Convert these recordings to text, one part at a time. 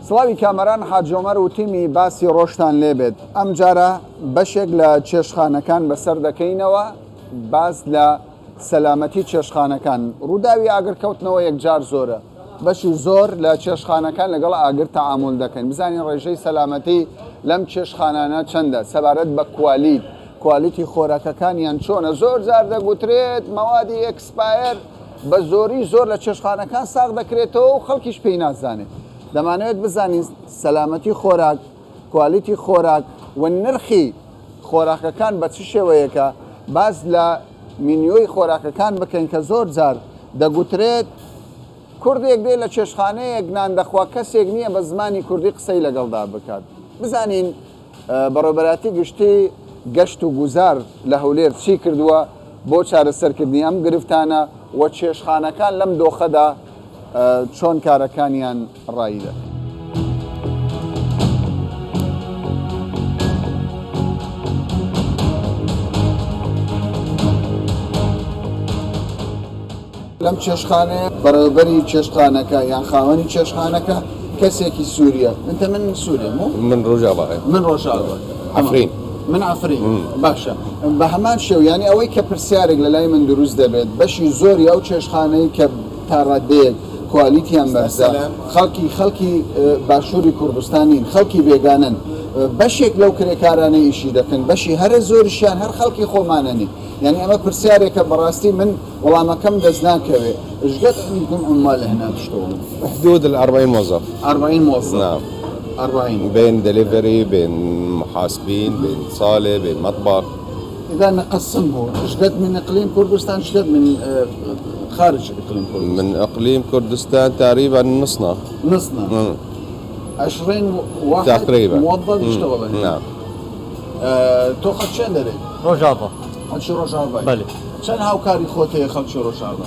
سڵاوی کامەران حاجۆمەر و تیمی باسی ڕۆژتان لێبێت. ئەم جارە بەشێک لە چێشخانەکان بەسەر دەکەینەوە باس لە سەلامەتی چێشخانەکان. ڕووداوی ئاگرکەوتنەوە یەکجار زۆرە. بەشی زۆر لە چێشخانەکان لەگەڵ ئاگر تەعامل دەکەین. بزانین ڕێژەی سەلامەتی لەم چێشخانانە چەندە سەبارەت بە کوالیتی خۆراکەکانیان چۆنە. زۆر جار دەگوترێت مەوادی ئەکسپایر بە زۆری زۆر لە چێشخانەکان ساغ دەکرێتەوە و خەڵکیش پێی نازانێت. دەمانەوێت بزانین سەلامەتی خۆراک، کوالیتی خۆراک و نرخی خۆراکەکان بە چ شێوەیەکە باز لە مینیۆی خۆراکەکان بکەین کە زۆر جار دەگوترێت کوردێک دێ لە چێشخانەیەک نان دەخوا کەسێک نییە بە زمانی کوردی قسەی لەگەڵدا بکات. بزانین بەڕێوەبەراتی گشتی گەشت و گوزار لە هەولێر چی کردووە بۆ چارەسەرکردنی ئەم گرفتانە و چێشخانەکان لەم دۆخەدا چۆن کارەکانیان ڕایدە. لەم چێشخانەیە بەڕێوەبەری چێشخانەکە یان خاوەنی چێشخانەکە کەسێکی سووریە. من سووریم من ڕۆژاوای من ڕۆژاوە ئەفرین من ئافرین باشە بە هەمان شێو ینی ئەوەی کە پرسیارێک لە لای من دروست دەبێت بەشی زۆری ئەو چێشخانەی کە تاڕادەیەک کوالیتیان بەرزە خەڵکی باشووری کوردستانین خەڵکی بێگانن بەشێک لەو کرێکارانە ئیشی دەکەن بەشی هەرە زۆریشیان هەر خەڵکی خۆمانەنی یعنی ئەمە پرسیارێکە بەڕاستی من وەڵامەکەم دەست ناکەوێ ژگەت عندكم عمال هنا تشتغلون حدود ال 40 موظف 40 موظف نعم 40 بين دليفري بين محاسبين بين صالة بين مطبخ. إذا نقسمه شقد من إقليم كردستان شقد من خارج إقليم كردستان؟ من إقليم كردستان تقريبا نصنا 20 واحد تقريبا موظف يشتغل هنا. نعم. تأخذ شن دري؟ ڕۆژاوە خلشي روجافا. بله. شن هاوكاري خوتي خلشي روجافا؟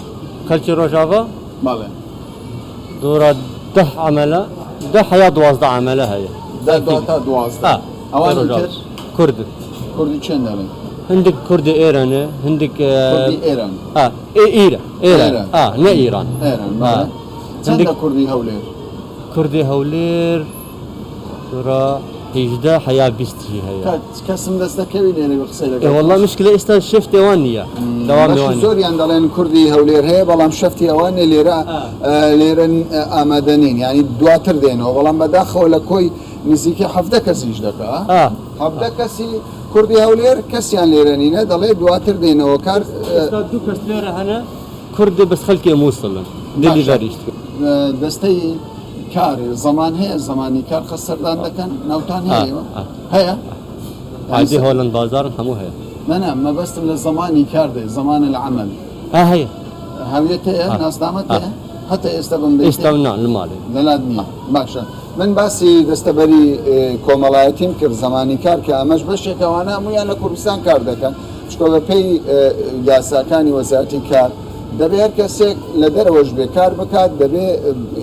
خەلکی ڕۆژاوە بله. دوورە 10 عملە 10 یا 12 عملە هەیە. تا 12. أوان کورد. كردي شن دري؟ هندێک کوردی ئێرانە هندێک كردي إيران. ئێران نە ئیران. إيران. چند كردي هولير؟ کوردی هەولێر دوورە 18 حیا 20 هەیە. کەسم دەست دەکەوی لێرە قسەی لەگەڵ. وەڵڵا مشکلە ئێستا شفتێوان نییە. زۆریان دەڵێن کوردی هەولێر هەیە بەڵام شەفتی ئەوانێ لێرە ئامادەنین ینی دواتر دێنەوە بەڵام بەداخەوە لە کۆی نزیکی 7 کەسیش دەکە 7 کەسی کوردی هەولێر کەسیان لێرە نینە دەڵێ دواتر دێنەوە کار دوو کەس لێرە هەنە کوردی بەس خەڵکی مووسڵن دلیڤەریش دەستەی کاری زەمان هەیە زمانی کار خەسەردان دەکەن ناوتان هەیە عادی هۆلند بازارن هەموو هەیە نەنا مەبەستم لە زمانی کار دێ زمانە لە عمل هەیە هەویەت هەیە ناسنامەت هەیە هەتا ئێستا بم ئێستا لەماڵێ دەلات نییە باشە من باسی دەستەبەری کۆمەڵایەتیم کرد زمانی کار کە ئەمەش بەشێکەوانە هەمویان لە کوردستان کار دەکەن چکۆ بە پێی یاساکانی وەزارەتی کار دەبێ هەر کەسێک لە دەرەوەش بێ کار بکات دەبێ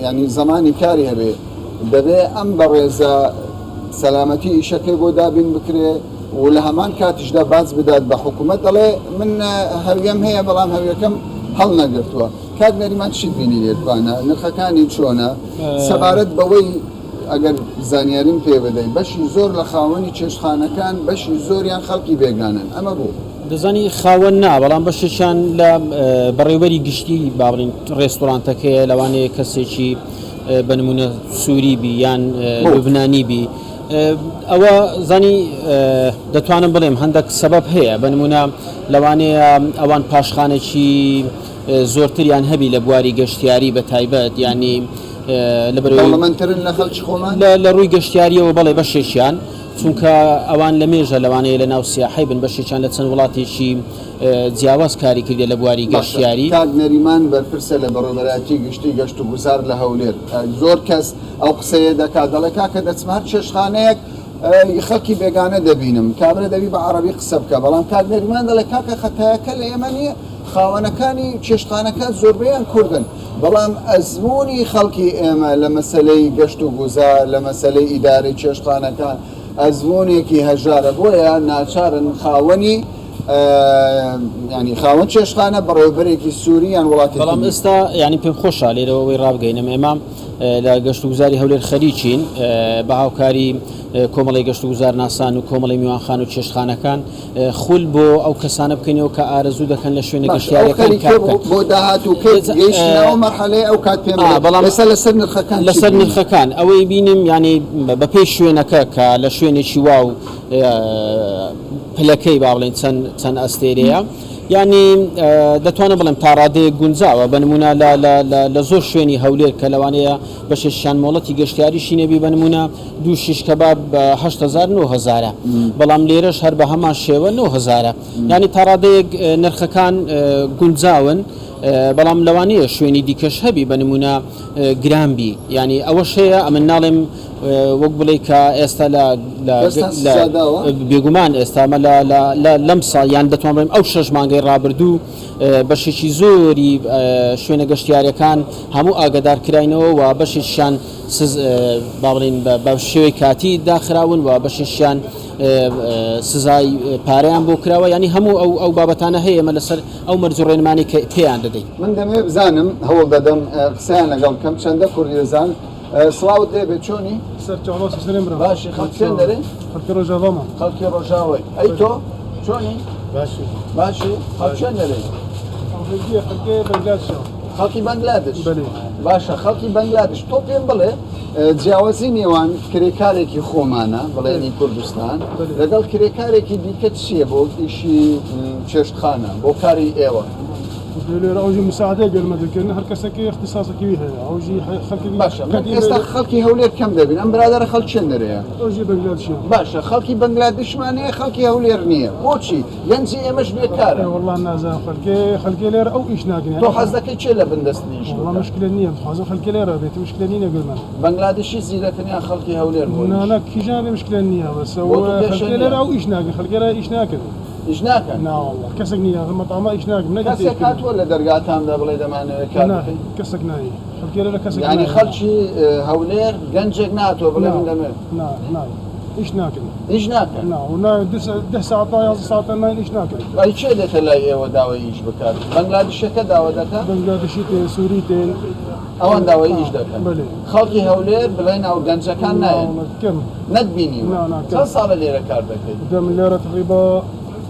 ینی زمانی کاری هەبێ دەبێ ئەم بەڕێزە سەلامەتی ئیشەکەی بۆ دابین بکرێ و لە هەمان کاتیشدا باز بدات بە حکوومەت دەڵێ من هەویەم هەیە بەڵام هەویەکەم هەڵ نەگرتووە کات نەریمان چیت بینی لێتوانە نرخەکانی چۆنە سەبارەت بەوەی ئەگەر زانیاریم پێ بدەی بەشی زۆر لە خاوەنی چێشخانەکان بەشی زۆریان خەڵکی بێگانن ئەمە بوو دەزانی خاوەن نا بەڵام بەشێکیان لە بەڕێوەری گشتی باڵین ڕێستۆرانتەکەیە لەوانەیە کەسێکی بە نمونە سووری بی یان لوبنانی بی ئەوە زانی دەتوانم بڵێم هەندێک سەبەب هەیە بە نمونە لەوانەیە ئەوان پاشخانێکی زۆرتریان هەبی لە بواری گەشتیاری بە تایبەت ینی لەبەرمەندترن لە خەڵکی خۆمان لە ڕووی گەشتیاریەوە بەڵێ بەشێکیان چونکە ئەوان لە مێژە لەوانەیە لە ناو سیاحی بن بەشێکیان لە چەند وڵاتێکی جیاواز کاری کردێ لە بواری گەشتیاری کات نەریمان بەرپرسە لە بەڕێوەبەراتی گشتی گەشت و گوزار لە هەولێر زۆر کەس ئەو قسەیە دەکات دەڵێ کاکە دەچمە چێشخانەیەک خەڵکی بێگانە دەبینم کابرا دەبی بە عەرەبی قسە بکە بەڵام کات نەریمان دەڵێ کاکە خەتایەکە لە ئێمە نییە خاوەنەکانی چێشخانەکان زۆربەیان کوردن بەڵام ئەزمموی خەڵکی ئێمە لە مەسەلەی گەشت و گوزار لە مەسەلەی ئیدارەی چێشخانەکان ئەزممونێکی هەژارە بۆیە ناچارن خاوەنی ینی خاوەن چێشخانە بەڕێوەبەرێکی سووری یان وڵاتی بەڵام ئێستا ینی پێم خۆشە لێرەوەی ڕابگەینم ئێمە لە گەشت و گوزاری هەولێر خەریکین بە هاوکاری کۆمەڵی گەشت و گوزار ناسان و کۆمەڵی میوانخان و چێشخانەکان خول بۆ ئەو کەسانە بکەینەوە کە ئارەزوو دەکەن لە شوێنە گەشتیاریەکان کار بکەن بۆ داهاتووکەیتەوە مەرحەلەیە ئەو کات پێم بەڵام لەسەر نرخەکان لەسەر نرخەکان ئەوەی بینیم ینی بەپێی شوێنەکە کە لە شوێنێکی واو پلەکەی با بڵێن چەند ئەستێرەیە ینی دەتوانم بڵێم تا ڕادەیە گونجاوە بنمونە لە زۆر شوێنی هەولێر کە لەوانەیە بەشێشان مۆڵەتی گەشتیاریشی نەبی بنمونە دوو شیش کەباب بە 8,000 بەڵام لێرەش هەر بە هەمان شێوە 9,000 ینی تا ڕادەیەک نرخەکان گونجاون بەڵام لەوانەیە شوێنی دیکەش هەبی بنمونە گرانبی ینی ئەوەش هەیە ئەمە ناڵێم وەک بڵێ کە ئێستا بێگومان ئێستامە لەم ساڵ یان دەتوان بڵێم ئەو 6 مانگەی ڕابردوو بەشێکی زۆری شوێنە گەشتیاریەکان هەموو ئاگدارکراینەوە و بەشێکیان با بڵێن بە شێوەی کاتی داخراون و بەشێکیان سزای پارەیان بۆ کراوە ینی هەموو ئەو بابەتانە هەیە مە لەسەر ئەو مەرج و ڕێنمانی کە پێیان دەدەین من دەمێ بزانم هەوڵ دەدەم قسەیان لەگەڵ کەم چەندە کوردیزان سڵاوت دەبێت چۆنی باشی خەڵکیان دەرێ خەڵکی ڕۆژاوی ئەی تۆ چۆنی باشی خەڵکیان دەرێ خەڵکی بەنگلادێش باشە خەڵکی بەنگلادێش تۆ پێم بڵێ جیاوازی نێوان کرێکارێکی خۆمانە بڵێنی کوردستان لەگەڵ کرێکارێکی دیکە چییە بۆ ئیشی چێشتخانە بۆ کاری ئێوە لێرە ئەوژی مساعدەیە گەرمەدەکردن هەر کەسێکی اختصاسێکی هەیە ئەوژی خەڵکی باشە ئێستا خەڵکی هەولێر کەم دەبین ئەم برادەرە خەڵک چەند دەرەیە ئەوژی بەنگلادێشە باشە خەڵکی بەنگلادێشمانەیە خەڵکی هەولێر نییە بۆچی گەنجی ئێمەش بێکارە وەڵڵان نازانم خەڵکی لێرە ئەو ئیش ناکەن تۆ حەز دەکەی چێ لە بندەستنی ئیش وەڵڵا مشکلە نییە حەزم خەڵکی لێرە بێت مشکلە نیە گەرمان بەنگلادێشی زیرەکەنیان خەڵکی هەولێر نانە کیژان لێ مشکلە نییە بەسە خەڵکی لێرە ئەو ئیش ناکەن خەڵکی لێرە ئیش ناکەن ئیش ناکەن ناوەڵڵا کەسێک نییە مەتاما ئیش ناکەن کەسێک هاتووە لە دەرگاتاندا بڵێ دەمانەوێت کار بکەین کەسێک نایە خەڵکی لێرە کەسێک یعنی خەڵکی هەولێر گەنجێک ناتوە بڵێ من دەمێت ئیش ناکەن ئیش ناکەن ده ساعت 11 ساعت ناین ئیش ناکەن ئەی چێ دێتە لای ئێوە داوای ئیش بکات بەنگلادێشەکە داوا دەکات بەنگلادێشی تێن سووری تێن ئەوان داوای ئیش دەکەن خەڵکی هەولێر بڵێن ئەو گەنجەکان نایەن نەتبینی چەند ساڵە لێرە کار دەکەیت دەم لێرە تقریبا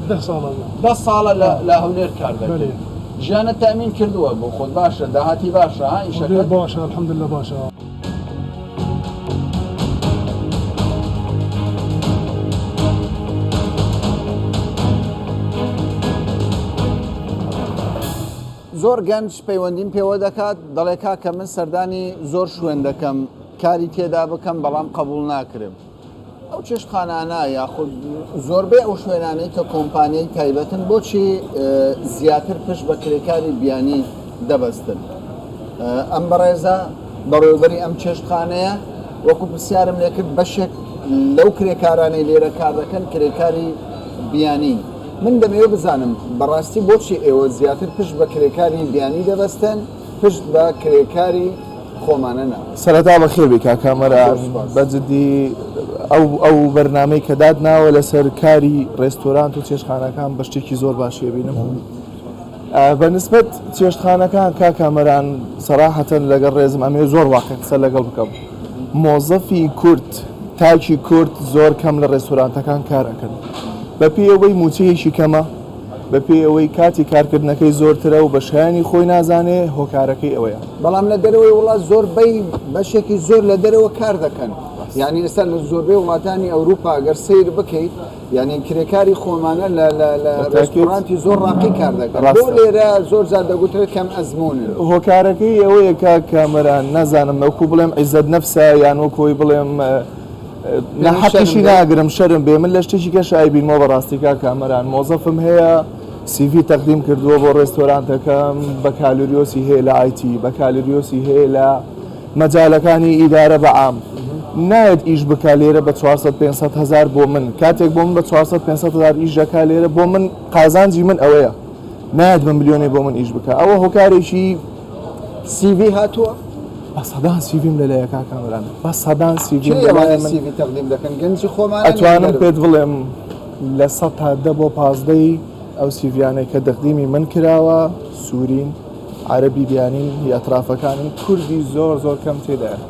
10 ساڵە 10 ساڵە لە هەولێر کار دەکەیت ژیانە تامین کردووە بۆ خۆت باشە داهاتی باشە ها ئیشەکە باشە الحەمدولله باشە زۆر گەنج پەیوەندیم پێوە دەکات دەڵێ کاکە من سەردانی زۆر شوێن دەکەم کاری تێدا بکەم بەڵام قبول ناکرم ئەو چێشتخانانە یاخود زۆربەی ئەو شوێنانەی کە کۆمپانیای تایبەتن بۆچی زیاتر پشت بە کرێکاری بیانی دەبەستن ئەم بەڕێزە بەڕێوەبەری ئەم چێشتخانەیە وەکو پرسیارم لێکرد بەشێک لەو کرێکارانەی لێرە کار دەکەن کرێکاری بیانی من دەمەوێت بزانم بەڕاستی بۆچی ئێوە زیاتر پشت بە کرێکاری بیانی دەبەستن پشت بە کرێکاری خۆمانە نا سەرەتا بەخێر کا کامەرە بەجددی ئەو بەرنامەی کە دادناوە لەسەر کاری ڕێستۆرانت و چێشتخانەکان بە شتێکی زۆر باشیە بینم بەنسبەت چێشتخانەکان کا کامەران سەراحەتەن لەگەڵ ڕێزم ئەمێ زۆر واقع قسە لەگەڵ بکەم مۆزەفی کورد تاکی کورد زۆر کەم لە ڕێستۆرانتەکان کارەکەن بەپێ ئەوەی موچەیەکی کەمە بەپێ ئەوەی کاتی کارکردنەکەی زۆرترە و بە شایانی خۆی نازانێ هۆکارەکەی ئەوەیە بەڵام لە دەرەوەی وڵات زۆربەی بەشێکی زۆر لە دەرەوە کار دەکەن یعنی ئێستا لە زۆربەی وڵاتانی ئەوروپا ئەگەر سیر بکەیت یعنی کرێکاری خۆمانە لە ڕێستۆرانتی زۆر ڕاقی کار دەکەن بۆ لێرە زۆر زار دەگوترێت کەم ئەزمونن هۆکارەکەی ئەوەیە کا کامەران نازانم وەکو بڵێم عیزەت نەفسە یان وەکۆی بڵێم حەقیشی ناگرم شەرم بێ من لە شتێکی کە شای بینمەوە بەڕاستیکا کامەران مۆزەفم هەیە سیڤی تەقدیم کردووە بۆ ڕێستۆرانتەکەم بە کالریۆسی هەیە لە ئایتی بە کالریۆسی هەیە لە مەجالەکانی ئیدارە بەعام نایەت ئیش بکە لێرە بە 400-500 هزار بۆ من کاتێک بۆ من بە 400-500 هزار ئیش دەکا لێرە بۆ من قازانجی من ئەوەیە نایەت بە ملیۆنی بۆ من ئیش بکە ئەوە هۆکارێکی سیڤی هاتووە بە سەدان سیڤیم لەلایە کاکامەران بە سەدان سیڤیم سیڤی تەقدیم دەکەن گەنجی خۆمان ئەتوانم پێت بڵێم لە 100 تا 10 بۆ 15 ئەو سیڤیانەی کە دەقدیمی من کراوە سوورین عەربی بیانین ئەترافەکانن کوردی زۆر زۆر کەم تێدایە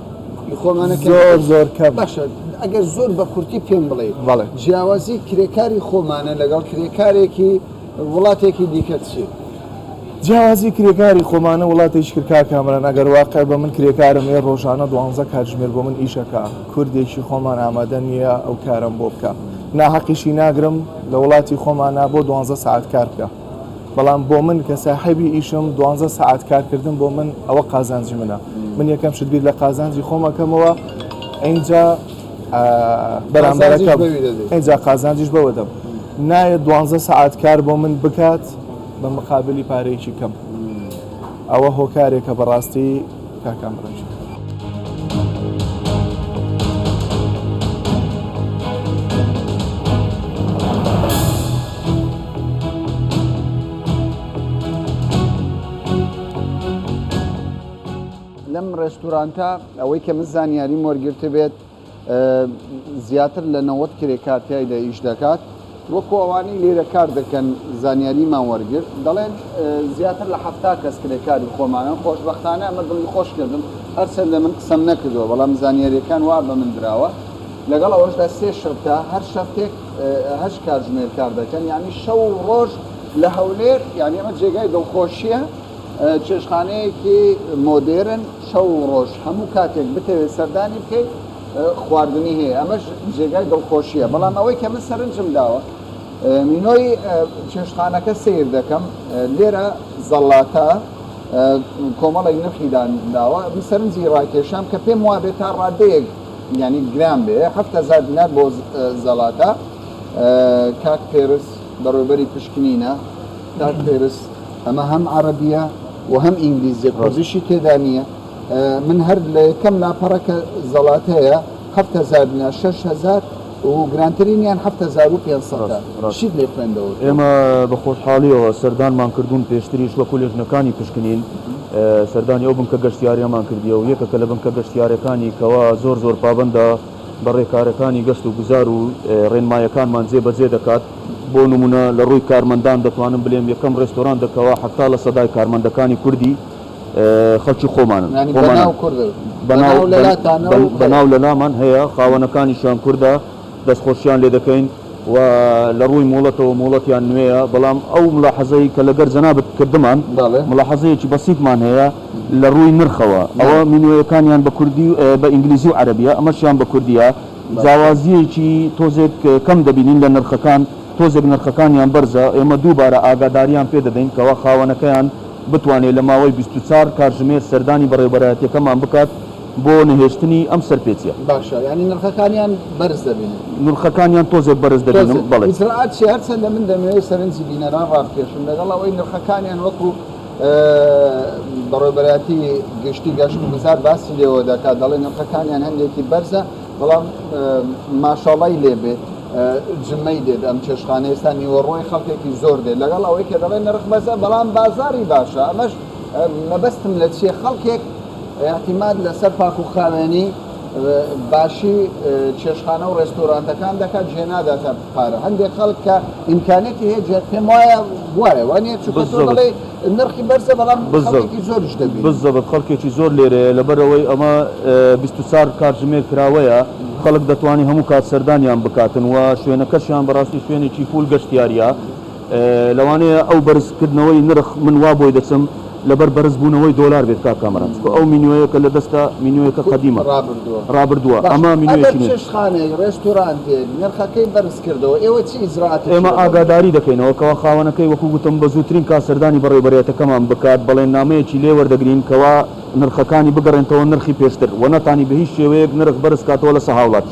زۆر کەم باشە ئەگەر زۆر بە کورتی پێم بڵێ بەڵێ جیاوازی کرێکاری خۆمانە لەگەڵ کرێکارێکی وڵاتێکی دیکە چی؟ جیاوازی کرێکاری خۆمانە وڵاتێکی کرد کامران ئەگەر واقع بە من کرێکارم ێ ڕۆژانە 12 کاتژمێر بۆ من ئیشەکە کوردێکی خۆمان ئامادە نییە ئەو کارم بۆ بکە ناحەقیشی ناگرم لە وڵاتی خۆمانە بۆ 12 ساعت کار بکە بەڵام بۆ من کە ساحەبی ئیشم 12 ساعت کارکردن بۆ من ئەوە قازانجی منە من یەکەم شت بیر لە قازانجی خۆمەکەمەوە اینجا بەرامبەرەکە اینجا قازانجیش بەوە دەم نایە 12 ساعت کار بۆ من بکات بە مقابلی پارەیەکی کەم ئەوە هۆکارێکە بەڕاستی کاکامڕژ لەم ڕێستورانتە ئەوەی کە من زانیاریم وەرگرتە بێت زیاتر لە 90 کرێکارتیایدا ئیش دەکات وەکو ئەوانەی لێرە کار دەکەن زانیاریمان وەرگرت دەڵێن زیاتر لە 70 کەس کرێکاری خۆمانە خۆشبەختانە ئەمە دڵی خۆش کردم هەرچەند لە من قسەم نەکردەوە بەڵام زانیاریەکان وا بە من دراوە لەگەڵ ئەوەشدا 3 شەفتە هەر شەفتێک 8 کاتژمێر کار دەکەن یعنی شەو و ڕۆژ لە هەولێر یعنی ئەمە جێگای دڵخۆشیە چێشخانەیەکی مۆدێرن شەو و ڕۆژ هەموو کاتێک بتەوێت سەردانی بکەیت خواردنی هەیە ئەمەش جێگای دڵخۆشیە بەڵام ئەوەی کە من سەرنجم داوە مینۆی چێشخانەکە سیر دەکەم لێرە زەڵاتە کۆمەڵی نرخیدان داوە من سەرنجی ڕاکێشام کە پێم وا بێت تا ڕادەیەک ینی گرام بێ 7,000 دینار بۆ زەڵاتە کاک پێرس بەڕێوەبەری پشکنینە کاک پێرس ئەمە هەم عەرەبیە و هەم ئینگلیزیە کوردیشی تێدا نییە من هەر لە یەکەم لاپەڕەکە زەڵات هەیە 7,000 دینار 6,000 و گرانترینیان 7,500 شید لێ خوێندەوە ئێمە بە خۆشحاڵیەوە سەردانمان کردوون پێشتریش وەکو لێژنەکانی پشکنین سەردانی ئەو بنکە گەشتیاریەمان کردیە و یەکەکە لە بنکە گەشتیارەکانی کەوا زۆر پابندە بە ڕێکارەکانی گەشت و گوزار و ڕێنمایەکانمان جێبەجێ دەکات بۆ نمونە لە ڕووی کارمەندان دەتوانم بڵێم یەکەم ڕێستۆران دەکەوە 70% کارمەندەکانی کوردی خەڵکی خۆمانن بەناو لەلامان هەیە خاوەنەکانیشان کووردە دەستخۆشیان لێ دەکەین و لە ڕووی مۆڵەتەوە مۆڵەتیان نوێیە بەڵام ئەو ملاحەزەی کە لەگەر جەنابەت کردمان ملاحەزەیەکی بەسیطمان هەیە لە ڕووی نرخەوە ئەوە مینوەکانیان بە کوردی بە ئینگلیزی و عەرەبیە ئەمەشیان بە کوردیە جیاوازیەکی تۆزێک کەم دەبینین لە نرخەکان تۆزێک نرخەکانیان بەرزە ئێمە دووبارە ئاگاداریان پێ دەدەین کەەوە خاوەنەکەیان بتوانێت لە ماوەی 24 کاتژمێر سەردانی بەڕێوەبەرایەتیەکەمان بکات بۆ نەهێشتنی ئەم سەرپێچیە باشە ینی نرخەکانیان بەرز دەبین نرخەکانیان تۆزێک بەرز دەبینم بەڵێ ئیسراعاتی هەرچەند لە من دەمەوێت سەرنجی بینەران ڕاکێشم لەگەڵ ئەوەی نرخەکانیان وەکو بەڕێوەبەرایەتی گشتی گەشت و گوزار باسی لێەوە دەکات دەڵێ نرخەکانیان هەندێکی بەرزە بەڵام ماشاڵای لێبێت جمەی دێت ئەم چێشخانە ئێستا نیوەڕۆی خەڵکێکی زۆر دێت لەگەڵ ئەوەی کە دەڵێن نرخ بەزە بەڵام بازاری باشە ئەمەش مەبەستم لە چیە خەڵکێک احتیماد لەسەر پاک و خاوێنی باشی چێشخانە و ڕێستۆرانتەکان دەکات جێ ناداتە پارە هەندێک خەڵک کە ئیمکانێتی هەیە پێم وایە وایە وانە چکە دەڵێ نرخی بەرزە بەڵام خەڵکێکی زۆرش دەبێت بزەبت خەڵکێکی زۆر لێرە لەبەرەوەی ئەمە 24 کاتژمێر کراوەیە خەڵک دەتوانانی هەموو کات سەردانیان بکاتن و شوێنەکەشیان بەڕاستی شوێنێکی فول گەشتیاریە لەوانەیە ئەو بەرزکردنەوەی نرخ من وا بۆی دەچم لەبەر بەرزبوونەوەی دۆلار بێت کامەران ئەو مینوەیەکە لە دەستە مینوەیەکە قەدیمە ڕابردووە ئەمە چێشخانەی ڕێستۆرانتێک نرخەکەی بەرز کردەوە ئێوە چی ئیزراعات ئێمە ئاگاداری دەکەینەوە کەوا خاوەنەکەی وەکو گوتم بە زووترین کاسەردانی بەڕێوەبەرێتەکەمان بکات بەڵێن نامەیەکی لێ وەردەگرین کەوا نرخەکانی بگەڕێنەوە نرخی پێشتر و نەتانی بە هیچ شێوەیەک نرخ بەرز کاتەوە لە سەهاوڵات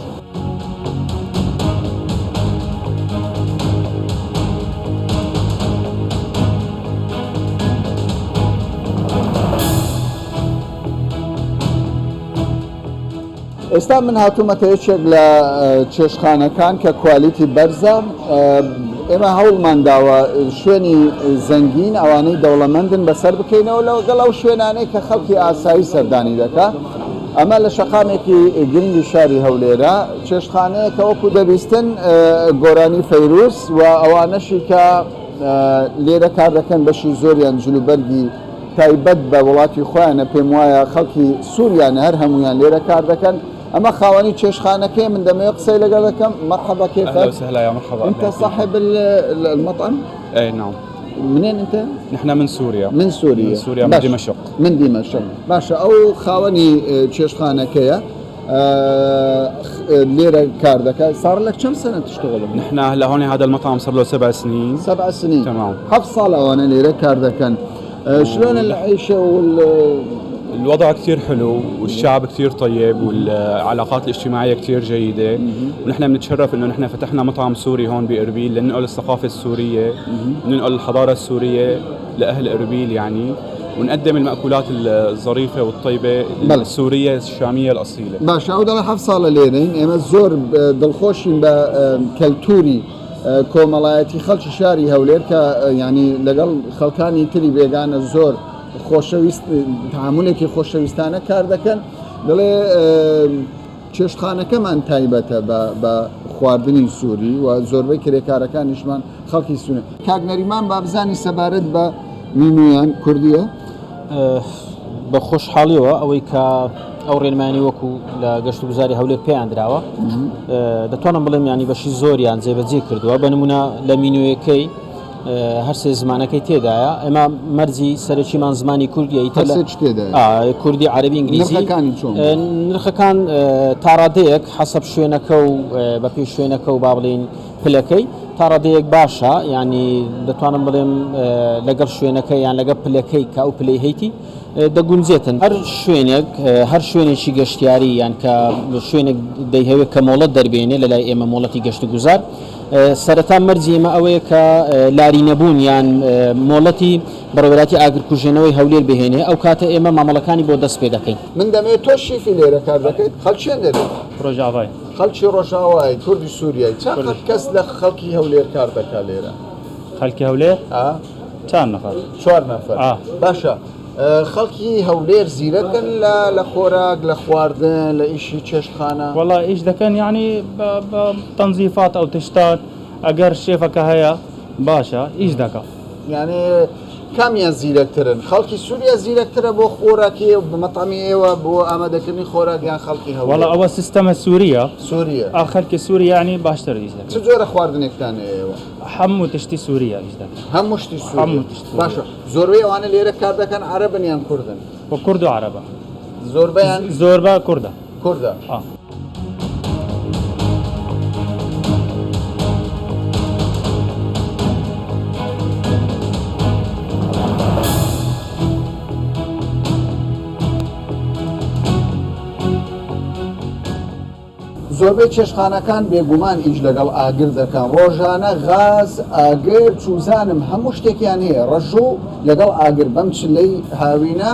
ئێستا من هاتوومەتە یەکێک لە چێشخانەکان کە کوالیتی بەرزە ئێمە هەوڵمان داوە شوێنی زەنگین ئەوانەی دەوڵەمەندن بەسەر بکەینەوە لەگەڵ ئەو شوێنانەی کە خەڵکی ئاسایی سەردانی دەکات ئەمە لە شەقامێکی گرنگی شاری هەولێرە چێشخانەیە کە وەکو دەبیستن گۆرانی فەیروس و ئەوانەشی کە لێرە کار دەکەن بەشی زۆریان جلوبەرگی تایبەت بە وڵاتی خۆیانە پێم وایە خەڵکی سووریان هەر هەمویان لێرە کار دەکەن ئەمە خاوەنی چێشخانەکەی من دەمەوێت قسەی لەگەڵ دەکەم مرحبا كيفك؟ اهلا وسهلا يا مرحبا انت صاحب المطعم؟ اي نعم منين انت؟ نحن من سوريا من سوريا من سوريا من باشا. دمشق من دمشق باشا او خاوەنی چێشخانەکەیە لێرە کار دەکات صار لك كم سنة تشتغل؟ نحن هلا هون هذا المطعم صار له 7 سنين 7 سنين تمام 7 صال وانا ليرة كار دكان شلون العيشة الوضع كثير حلو والشعب كثير طيب والعلاقات الاجتماعية كثير جيدة ونحن بنتشرف انه نحن فتحنا مطعم سوري هون بإربيل لننقل الثقافة السورية وننقل الحضارة السورية لأهل إربيل يعني ونقدم المأكولات الظريفة والطيبة السورية الشامية الأصيلة. باشا او دل 7 صال ليرين اما زور دڵخۆشین بە کەلتوری کۆمەڵایەتی خەڵکی شاری هەولێر کە ینی لەگەڵ خەڵکانی تری بێگانە زۆر خۆشەویست تعاملێکی خۆشەویستانە کار دەکەن دەڵێ چێشتخانەکەمان تایبەتە بە خواردنی سووری و زۆربەی کرێکارەکانیشمان خەڵکی سوورە. کاک نەریمان با بزانی سەبارەت بە مینویان کوردیە؟ بە خۆشحاڵیەوە ئەوەی کە ئەو ڕێنمانی وەکو لە گەشت و گوزاری هەولێر پێیان درراوە دەتوانم بڵێم ینی بەشی زۆریان جێبەجێ کردووە بە نمونە لە مینوەکەی هەرسێ زمانەکەی تێدایە ئێمە مەرجی سەرچیمان زمانی کوردیە کوردی عەربی ئینگلیزی نرخەکان تاڕادەیەک حەسەب شوێنەکە و بە پێش شوێنەکە و با بڵێن پلەکەی تاڕادەیەک باشە ینی دەتوانم بڵێم لەگەڵ شوێنەکە یان لەگەڵ پلەکەی کە ئەو پلەی هەیتی دەگونجێتن هەر شوێنێک هەر شوێنێکی گەشتیاری یان کە شوێنێک دەیهەوێت کە مۆڵەت دەربێنێ لە لای ئێمە مۆڵەتی گەشت و گوزار سەرەتا مەرجی ئێمە ئەوەیە کە لاری نەبوون یان مۆڵەتی بەڕێوەبەری ئاگرکوژێنەوەی هەولێر بهێنێ ئەو کاتە ئێمە مامەڵەکانی بۆ دەست پێ دەکەین. من دەمەوێت تۆ شیفی لێرە کار دەکەیت خەڵکیان دەبێت ڕۆژاوای خەڵکی ڕۆژاوای کوردی سووریایی چەند کەس لە خەڵکی هەولێر کار دەکات لێرە؟ خەڵکی هەولێر چند نەفەر 4 نەفەر باشە خەڵکی هەولێر زیرەکەن لە خۆراک لە خواردن لە ئیشی چێشتخانە والله ئیش دەکەن یعنی بە تەنزیفات ئەو تشتات ئەگەر شێفەکە هەیە باشە ئیش دەکە یعنی کامیان زیرەکترن خەڵکی سووریا زیرەکترە بۆ خۆراکی بە مەتامی ئێوە بۆ ئامادەکردنی خۆراکیان خەڵکی هەولێر والله ئەوە سیستەمە سووریا سووریا خەڵکی سووریا یعنی باشتر ئیش دەکەن چ جۆرە خواردنێکتان ئێوە؟ هەموو تشتی سووریا ئیش دەکەن هەموو شتی سووریا باشە زۆربەی ئەوانە لێرە کار دەکەن عەرەبن یان کوردن؟ بۆ کورد و عەرەبە زۆربەیان زۆربە کوردە کوردە زۆربەی چێشخانەکان بێگومان ئیش لەگەڵ ئاگر دەکەن ڕۆژانە غاز ئاگر چوزانم هەموو شتێکیان هەیە ڕەشوو لەگەڵ ئاگر بەم چلەی هاوینە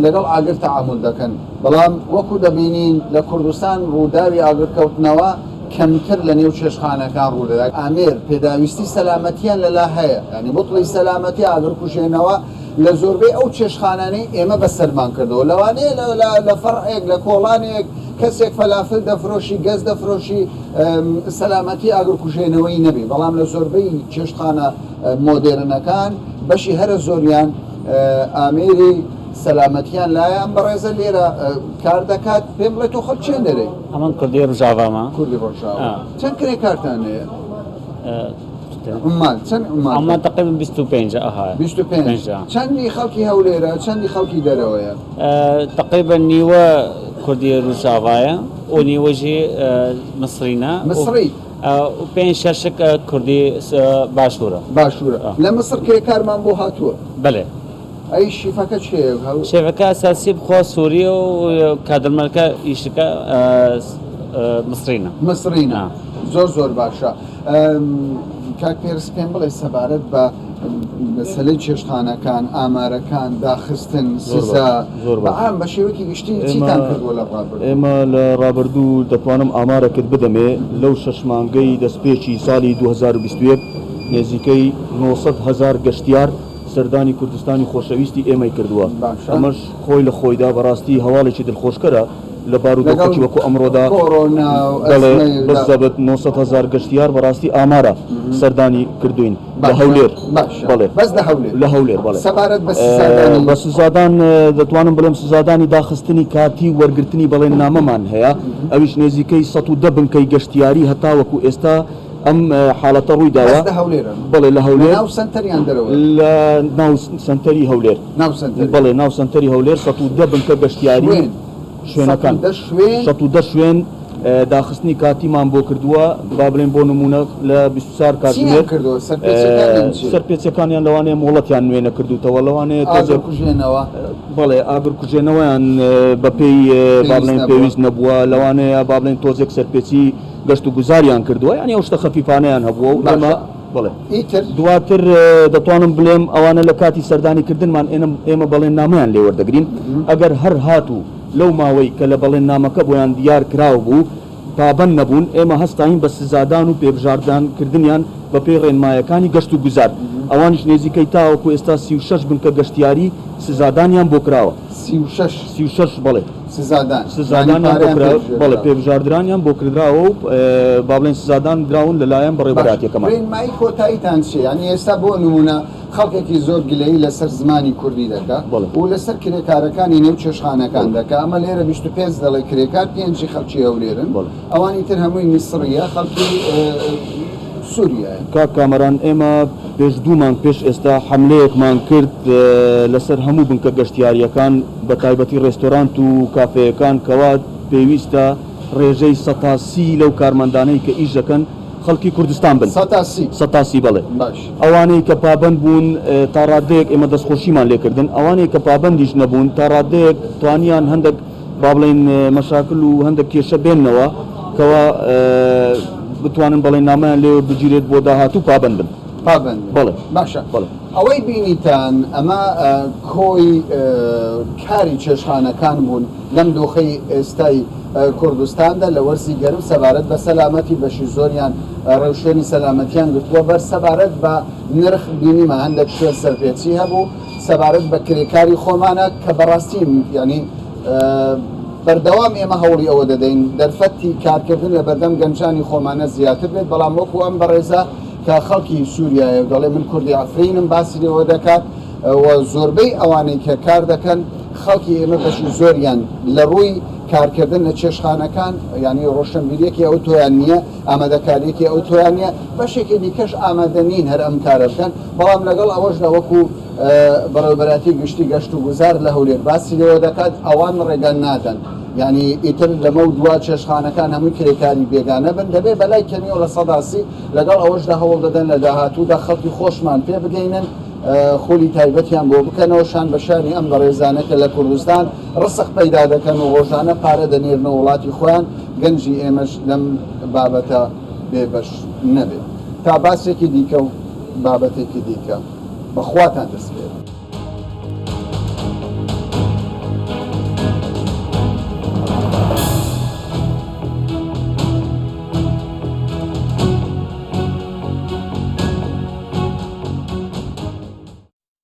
لەگەڵ ئاگر تەعامل دەکەن بەڵام وەکو دەبینین لە کوردستان ڕووداوی ئاگرکەوتنەوە کەمتر لە نێو چێشخانەکان ڕوودەدات ئامێر پێداویستی سەلامەتیان لەلا هەیە ینی بوتڵی سەلامەتی ئاگرکوژێنەوە لە زۆربەی ئەو چێشخانانەی ئێمە بەسەرمان کردەوە لەوانەیە لە فەرعێک لە کۆڵانێک کەسێک فەلافل دەفرۆشی گەز دەفرۆشی سەلامەتی ئاگرکوژێنەوەی نەبێ بەڵام لە زۆربەی چێشتخانە مۆدێرنەکان بەشی هەرە زۆریان ئامێری سەلامەتیان لایە ئەم بەڕێزە لێرە کار دەکات پێم بڵێت تۆ خەڵک چێن دەرەی؟ ئەمان کوردی ڕۆژاوامە کوردی ڕۆژاوا چەند کرێ کارتان هەیە؟ ئەمە تقریبا 25 ئەها 25 چەندی خەڵکی هەولێرە چەندی خەڵکی دەرەوەیە؟ تقریبا نیوە کوردی ڕۆژاوایە و نیوەژی مسرینە مسری و 5-6 کوردی باشوورە لە مسر کرێکارمان بۆ هاتووە بەڵێ ئەی شیفەکە چێ؟ شێفەکە ئەساسی بخوا سووریە و کادرمەکە ئیشەکە مسرینە زۆر باشە کاک پێرس پێم بڵێ سەبارەت بە مەسەلەی چێشتخانەکان ئامارەکان داخستن سزا بەعام بە شێوەیەکی گشتی چیتان کردووە لە ڕابردوو؟ ئێمە لە ڕابردوو دەتوانم ئامارەکرد بدەمێ لەو 6 مانگەی دەستپێکی ساڵی 2021 نێزیکەی 900,000 گەشتیار سەردانی کوردستانی خۆشەویستی ئێمەی کردووە ئەمەش خۆی لە خۆیدا بەڕاستی هەواڵێکی دڵخۆشکەرە لە بارودۆخی وەکو ئەمڕۆدا کۆڕۆنا و بەڵێ ئەسمەی بەزەبت 900,000 گەشتیار بەڕاستی ئامارە سەردانی کردوین لە هەولێر بەڵێ بەس لە هەولێر بەڵێ سەبارەت بە سزادانی بە سزادان دەتوانم بڵێم سزادانی داخستنی کاتی وەرگرتنی بەڵێن نامەمان هەیە ئەویش نێزیکەی 110 بنکەی گەشتیاری هەتا وەکو ئێستا ئەم حاڵەتە ڕووی داوە بڵێ لە هەولێر ناو سنتەریان دەرەوە لە ناو سنتەری هەولێر بڵێ ناو سنتەری هەولێر 110 بنکە گەشتیاری شوێنەکان 110 شوێن داخستنی کاتیمان بۆ کردووە با بڵێن بۆ نمونە لە 24 کاتژمێر سەرپێچەکانیان لەوانەیە مۆڵەتیان نوێنە کردوتەوە لەوانەیە بەڵێ ئاگر کوژێنەوەیان بەپێی با بڵێن پێویست نەبووە لەوانەیە با بڵێن تۆزێک سەرپێچی گەشت و گوزاریان کردووە یانی ئەو شتە خەفیفانەیان هەبووە و ئێمە بڵێ دواتر دەتوانم بڵێم ئەوانە لە کاتی سەردانیکردنمان ئێمە بەڵێن نامەیان لێ وەردەگرین ئەگەر هەر هاتوو لەو ماوەی کە لە بەڵێن نامەکە بۆیان دیار کراو بوو پابەند نەبوون ئێمە هەستاین بە سزادان و پێبژاردانکردنیان بە پێی ڕێنمایەکانی گەشت و گوزار ئەوانیش نێزیکەی تاوەکو ئێستا 36 بنکە گەشتیاری سزادانیان بۆ کراوە 36 بڵێ سزادانیان بۆ کراوە بەڵێ پێبژاردرانیان بۆ کردراوە و با بڵێن سزادان دراون لەلایەن بەڕێوەبەراتیەکەمان ڕێنمایی کۆتاییتان چێ ینی ئێستا بۆ نمونە خەڵکێکی زۆر گلەیی لەسەر زمانی کوردی دەکات و لەسەر کرێکارەکانی نێو چێشخانەکان دەکات ئەمە لێرە 25 دەڵێ کرێکار پێنجی خەڵکی هەولێرن ئەوانی تر هەمووی میسریە خەڵکی سووریە کاک کامەران ئێمە پێشدوومان پێش ئێستا حملەیەکمان کرد لەسەر هەموو بنکە گەشتیاریەکان بە تایبەتی ڕێستۆرانت و کافەیەکان کەوا پێویستە ڕێژەی 180 لەو کارمەندانەی کە ئیش دەکەن خەڵکی کوردستان بن 180 بڵێ ئەوانەی کە پابند بوون تا ڕادەیەک ئێمە دەستخۆشیمان لێکردن ئەوانەی کە پابندیش نەبوون تا ڕادەیەک توانیان هەندێک با بڵێن مەشاکل و هەندێک کێشە بێننەوە کەوا بتوانن بەڵێن نامەیان لێ بگیرێت بۆ داهاتوو پابندن بڵێ باشە ئەوەی بینیتان ئەمە کۆی کاری چێشخانەکان بوون لەم دۆخەی ئێستای کوردستاندا لە وەرزی گەرم سەبارەت بە سەلامەتی بەشی زۆریان ڕێوشێنی سەلامەتیان گرتووە بەر سەبارەت بە نرخ بینیمە هەندێک شوێن سەرپێچی هەبوو سەبارەت بە کرێکاری خۆمانە کە بەڕاستی ینی بەردەوام ئێمە هەوڵی ئەوە دەدەین دەرفەتی کارکردن لە بەردەم گەنجانی خۆمانە زیاتر بێت بەڵام وەکو ئەم بەڕێزە کە خەڵکی سووریایە دەڵێ من کوردی ئەفرینم باسی لێەوە دەکات و زۆربەی ئەوانەی کە کار دەکەن خەڵکی ئێمە بەشی زۆریان لە ڕووی کارکردن لە چێشخانەکان ینی ڕۆشنبیریەکی ئەو تۆیان نییە ئامادەکاریەکی ئەو تۆیان نیە بەشێکی دیکەش ئامادە نین هەر ئەم کارە بکەن بەڵام لەگەڵ ئەوەشدا وەکو بەڕێوەبەراتی گشتی گەشت و گوزار لە هەولێر باسی لێەوە دەکات ئەوان ڕێگەن نادەن ینی ئیتر لەمە و دوا چێشخانەکان هەمووی کرێکاری بێگانە بن دەبێ بەلای کەمیەوە لە سەداسی لەگەڵ ئەوەشدا هەوڵ دەدەن لە داهاتوودا خەڵکی خۆشمان پێ بگەینن خۆلی تایبەتیان بۆ بکەنەوە شان بەشانی ئەم بەڕێزانەکە لە کوردستان ڕسق پەیدا دەکەن و ڕۆژانە پارە دەنێرنە وڵاتی خۆیان گەنجی ئێمەش لەم بابەتە بێبەش نەبێت تا باسێکی دیکە و بابەتێکی دیکە بەخواتان دەست بێت.